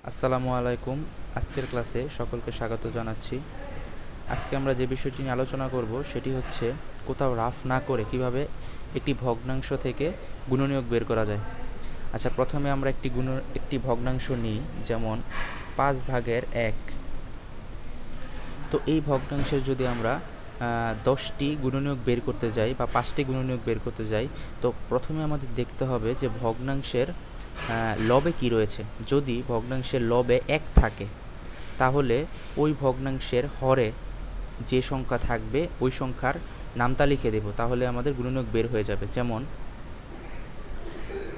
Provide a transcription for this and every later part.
আসসালামু আলাইকুম। আজকের ক্লাসে সকলকে স্বাগত জানাচ্ছি। আজকে আমরা যে বিষয়টি নিয়ে আলোচনা করব সেটি হচ্ছে কোথাও রাফ না করে কিভাবে একটি ভগ্নাংশ থেকে গুণনীয়ক বের করা যায়। আচ্ছা, প্রথমে আমরা একটি ভগ্নাংশ নিই, যেমন 5/1। তো এই ভগ্নাংশের যদি আমরা 10টি গুণনীয়ক বের করতে যাই বা 5টি গুণনীয়ক বের করতে যাই, তো প্রথমে আমাদের দেখতে হবে যে ভগ্নাংশের লবে কি রয়েছে। যদি ভগ্নাংশের লবে 1 থাকে, তাহলে ওই ভগ্নাংশের হরে যে সংখ্যা থাকবে ওই সংখ্যার নামতা লিখে দেব, তাহলে আমাদের গুণনীয়ক বের হয়ে যাবে। যেমন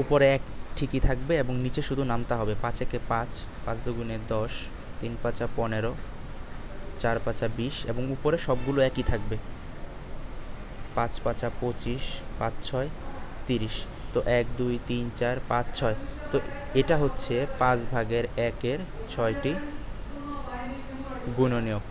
উপরে 1 ঠিকই থাকবে এবং নিচে শুধু নামতা হবে। 5 একে 5, 5 দুগুণে 10, 3 পাঁচা 15, 4 পাঁচা 20 এবং উপরে সবগুলো একই থাকবে। 5 পাঁচা 25, 5 6 30। তো 1 2 3 4 5 6। তো এটা হচ্ছে 5/1-এর 6টি গুণনীয়ক।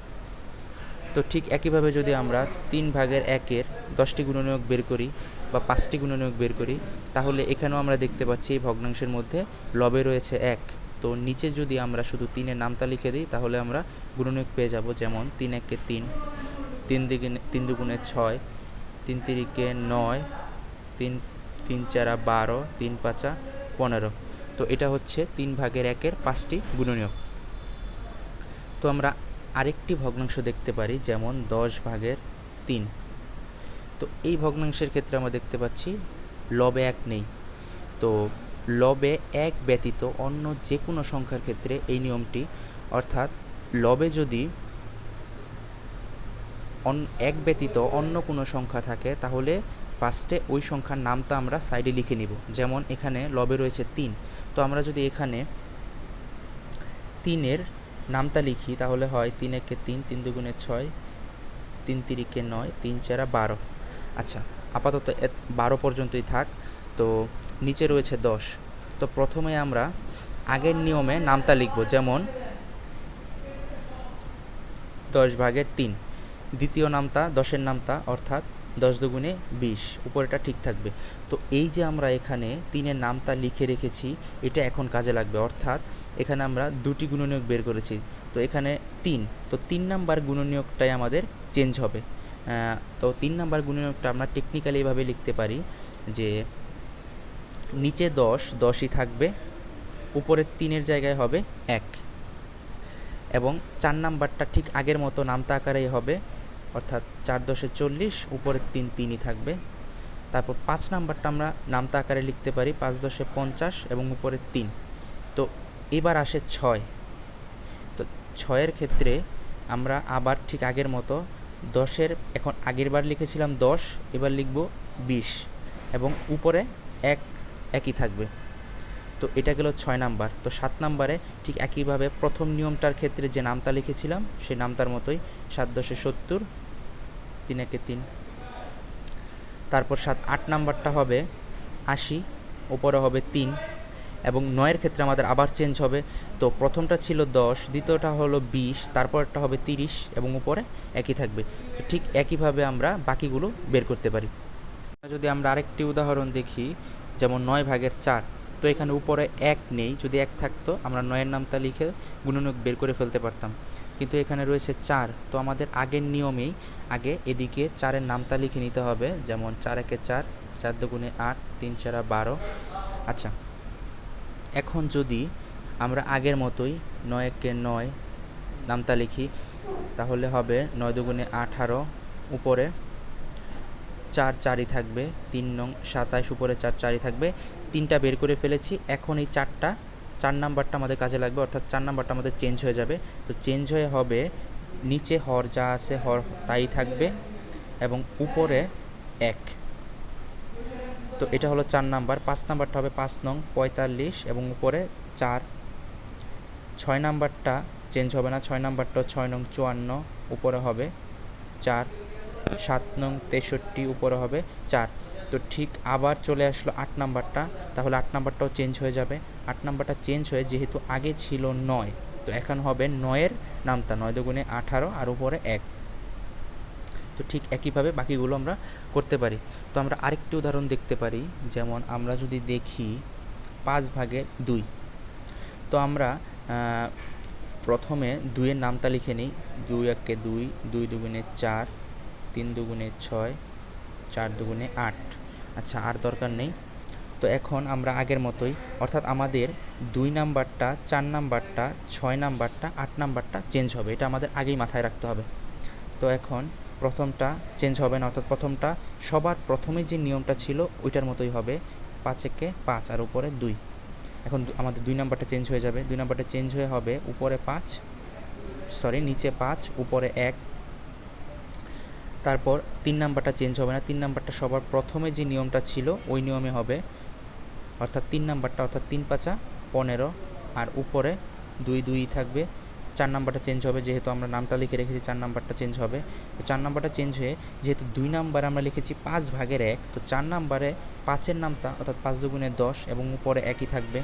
তো ঠিক একইভাবে যদি আমরা 3/1-এর 10টি গুণনীয়ক বের করি বা 5টি গুণনীয়ক বের করি, তাহলে এখানেও আমরা দেখতে পাচ্ছি এই ভগ্নাংশের মধ্যে লবে রয়েছে 1। তো নিচে যদি আমরা শুধু 3-এর নামতা লিখে দিই, তাহলে আমরা গুণনীয়ক পেয়ে যাব। যেমন 3 একে 3, 3 দুগুণে 6, 3 তিরিকে 9, 3 চারা 12, 3 পাঁচা 15। তো এটা হচ্ছে 3/1-এর 5টি গুণনীয়ক। তো আমরা আরেকটি ভগ্নাংশ দেখতে পারি, যেমন 10/3। তো এই ভগ্নাংশের ক্ষেত্রে আমরা দেখতে পাচ্ছি লবে 1 নেই। তো লবে 1 ব্যতীত অন্য যে কোনো সংখ্যার ক্ষেত্রে এই নিয়মটি, অর্থাৎ লবে যদি 1 ব্যতীত অন্য কোনো সংখ্যা থাকে, তাহলে ফার্স্টে ওই সংখ্যার নামটা আমরা সাইডে লিখে নিব। যেমন এখানে লবে রয়েছে 3। তো আমরা যদি এখানে 3-এর নামটা লিখি, তাহলে হয় 3 একে 3, 3 দুগুণে 6, 3 তিরিকে 9, 3 চারা 12। আচ্ছা, আপাতত 12 পর্যন্তই থাক। তো নিচে রয়েছে 10। তো প্রথমে আমরা আগের নিয়মে নামটা লিখব, যেমন 10/3। দ্বিতীয় নামতা 10-এর নামতা, অর্থাৎ 10 দুগুণে 20, উপরেটা ঠিক থাকবে। তো এই যে আমরা এখানে 3-এর নামতা লিখে রেখেছি, এটা এখন কাজে লাগবে। অর্থাৎ এখানে আমরা 2টি গুণনীয়ক বের করেছি। তো এখানে 3, তো 3 নাম্বার গুণনীয়কটাই আমাদের চেঞ্জ হবে। তো 3 নাম্বার গুণনীয়কটা আমরা টেকনিক্যালি এভাবে লিখতে পারি যে নিচে 10ই থাকবে, উপরের 3-এর জায়গায় হবে 1, এবং 4 নাম্বারটা ঠিক আগের মতো নামতা আকারেই হবে, অর্থাৎ 4 10 40, উপরের 3ই থাকবে। তারপর 5 নাম্বারটা আমরা নামতা আকারে লিখতে পারি 5 10 50 এবং উপরের 3। তো এবার আসে 6। তো 6-এর ক্ষেত্রে আমরা আবার ঠিক আগের মতো 10-এর, এখন আগের বার লিখেছিলাম 10, এবার লিখব 20 এবং উপরে 1 একই থাকবে। তো এটা গেল 6 নাম্বার। তো 7 নাম্বারে ঠিক একইভাবে প্রথম নিয়মটার ক্ষেত্রে যে নামটা লিখেছিলাম সেই নামটার মতোই 7 10 70, 3 একে 3। তারপর 8 নাম্বারটা হবে 80, উপরে হবে 3 এবং 9-এর ক্ষেত্রে আমাদের আবার চেঞ্জ হবে। তো প্রথমটা ছিল 10, দ্বিতীয়টা হলো 20, তারপরটা হবে 30 এবং উপরে একই থাকবে। তো ঠিক একইভাবে আমরা বাকিগুলো বের করতে পারি। যদি আমরা আরেকটি উদাহরণ দেখি, যেমন 9/4। তো এখানে উপরে 1 নেই, যদি 1 থাকতো আমরা 9-এর নামটা লিখে গুণনীয়ক বের করে ফেলতে পারতাম। কিন্তু এখানে রয়েছে 4, তো আমাদের আগের নিয়মেই আগে এদিকে 4-এর নামটা লিখে নিতে হবে। যেমন 4 একে 4, 4 দুগুণে 8, 3 চারা 12। আচ্ছা, এখন যদি আমরা আগের মতোই 9 একে 9 নামটা লিখি, তাহলে হবে 9 দুগুণে 18, উপরে 4 4ই থাকবে, 3 নং 27, উপরে 4 4ই থাকবে। 3টা বের করে ফেলেছি। এখন এই 4 নাম্বারটা আমাদের কাজে লাগবে, অর্থাৎ 4 নাম্বারটা আমাদের চেঞ্জ হয়ে যাবে। তো চেঞ্জ হয়ে হবে নিচে হর যা আছে হর তাই থাকবে এবং উপরে 1। তো এটা হলো 4 নাম্বার। 5 নাম্বারটা হবে 5 নং 45 এবং উপরে 4। 6 নাম্বারটা চেঞ্জ হবে না, 6 নাম্বারটা 6 নং 54, উপরে হবে 4। 7 নং 63, উপরে হবে 4। তো ঠিক আবার চলে আসলো 8 নাম্বারটা, তাহলে 8 নাম্বারটাও চেঞ্জ হয়ে যাবে। 8 নাম্বারটা চেঞ্জ হয়ে, যেহেতু আগে ছিল 9, তো এখন হবে 9-এর নামতা 9 দুগুণে 18 আর উপরে 1। তো ঠিক একইভাবে বাকিগুলো আমরা করতে পারি। তো আমরা আরেকটি উদাহরণ দেখতে পারি, যেমন আমরা যদি দেখি 5/2। তো আমরা প্রথমে 2-এর নামতা লিখে নিই। 2 একে 2, 2 দুগুণে 4, 3 দুগুণে 6, 4 দুগুণে 8। আচ্ছা, আর দরকার নেই। তো এখন আমরা আগের মতোই, অর্থাৎ আমাদের 2 নাম্বারটা, 4 নাম্বারটা, 6 নাম্বারটা, 8 নাম্বারটা চেঞ্জ হবে। এটা আমাদের আগেই মাথায় রাখতে হবে। তো এখন প্রথমটা চেঞ্জ হবে না, অর্থাৎ প্রথমটা সবার প্রথমে যে নিয়মটা ছিল ওইটার মতোই হবে। 5 একে 5 আর উপরে 2। এখন আমাদের 2 নাম্বারটা চেঞ্জ হয়ে যাবে। 2 নাম্বারটা চেঞ্জ হয়ে হবে উপরে 5, নিচে 5, উপরে 1। তারপর 3 নাম্বারটা চেঞ্জ হবে না। 3 নাম্বারটা সবার প্রথমে যে নিয়মটা ছিল ওই নিয়মে হবে, অর্থাৎ 3 নাম্বারটা, অর্থাৎ 3 5 15 আর উপরে 2 2 থাকবে। 4 নাম্বারটা চেঞ্জ হবে, যেহেতু আমরা নামটা লিখে রেখেছি 4 নাম্বারটা চেঞ্জ হবে। তো 4 নাম্বারটা চেঞ্জ হয়ে, যেহেতু 2 নাম্বারে আমরা লিখেছি 5 ভাগের 1, তো 4 নাম্বারে 5-এর নামতা, অর্থাৎ 5 দুগুণে 10 এবং উপরে 1ই থাকবে।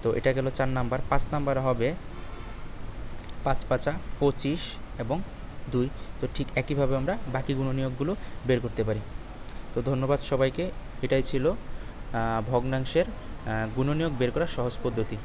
তো এটা গেল 4 নাম্বার। 5 নাম্বারে হবে 5 5 25 এবং 2। তো ঠিক একইভাবে আমরা বাকি গুণনীয়কগুলো বের করতে পারি। তো ধন্যবাদ সবাইকে। এটাই ছিল ভগ্নাংশের গুণনীয়ক বের করার সহজ পদ্ধতি।